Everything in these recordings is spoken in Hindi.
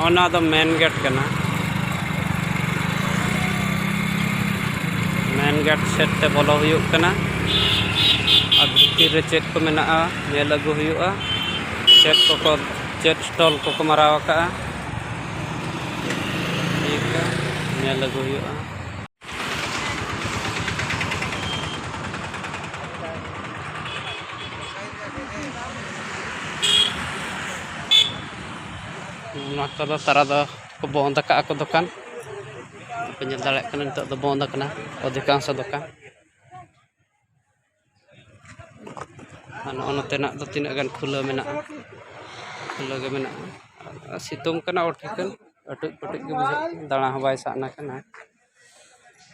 नॉना दो मेन गेट करना मेन गेट सेट ते बोलो हुयुक करना और भीतर रे चेक को मेना नेल अगु हुयुआ चेक स्टॉल को मराव का ठीक है नेल अगु हुयुआ तारा को बंद को दुकान पेल दाड़े बंद अधिकांश दुकान नोतेना तीन गान खुला मेना खुला गे मेना सितुंग कना और ठिकन अटुज पटुज के बुझा दाड़ा हूँ बै साना कना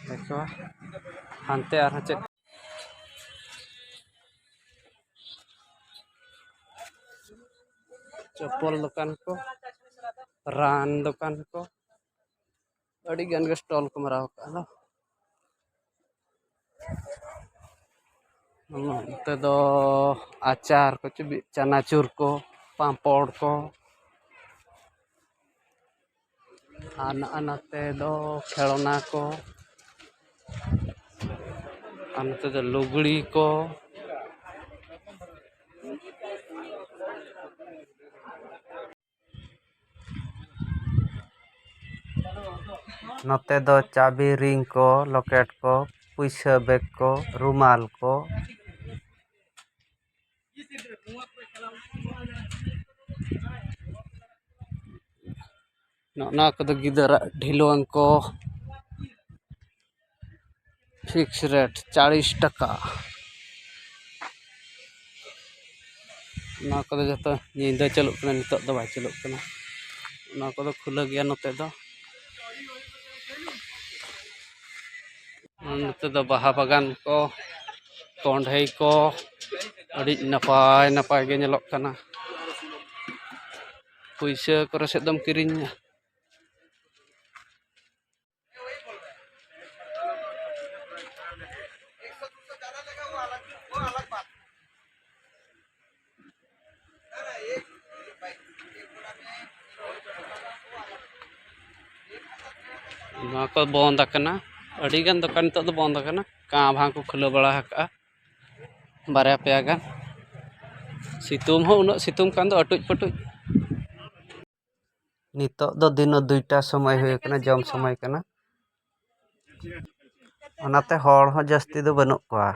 देखो हानते और चेक चप्पल दुकान को रान दुकान को अड़ी गान के स्टॉल को मराव का दो आचार को चनाचूर को पापड़ को नते दो खेलना को नते दो लुगड़ी को नते दो चाबी रिंग को लॉकेट को पैसा बैग को रुमाल को ना को गिदर ढिलोन को फिक्स रेट 40 टका ना को जो नींद चलुक नित बै चलुक खुला गया नते बाहा बागान को कंढे को अड़ी नपाय नपाय गे नेलोक कना पैसा करे सेदम किरिंग को बंद अड़ीगान दुकान नित बंद काँ भाँ को खुला बड़ा बारे पे गान सितुंग उन सितुंग कान अटुज पटुज नित दिन 2टा समय हुए जम समय ओनाते हर हो जास्ती दो बनू को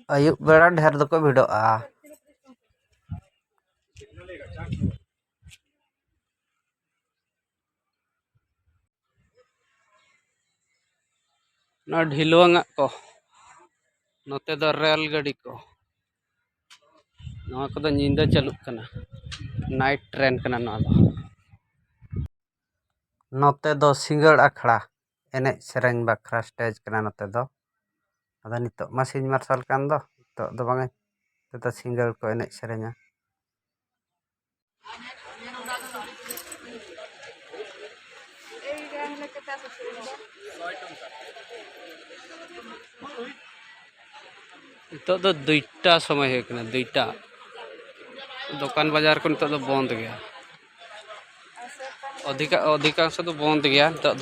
अयुब बेड़ा ढेर दो भिड़ोआ ना ढिलुआंगा को नोते दो रेल गाड़ी को नवा को नींदा चलुक कना नाइट ट्रेन कना नोते दो सिंगड़ अखड़ा एने सेरेंग बखरा स्टेज कना नोते दो अदा नितो मा सिंह मार्शल कान दो बांगे तो सिंगड़ को एने सेरेंगा नितो 2टा समय है 2टा दुकान बाजार को नितो बंद गया अधिकांश तो बंद गया नितो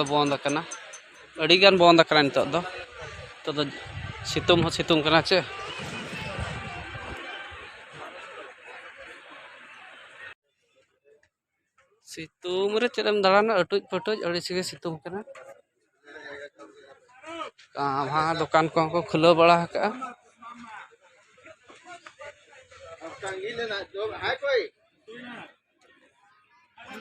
बंद अड़ी गान बंद नितो सितुंग सितुंग चे सितुंग रे चेदम दाड़ाना अटुज पटुज अड़ीसगे सितुंग कना हाँ दुकान को खुला बड़ा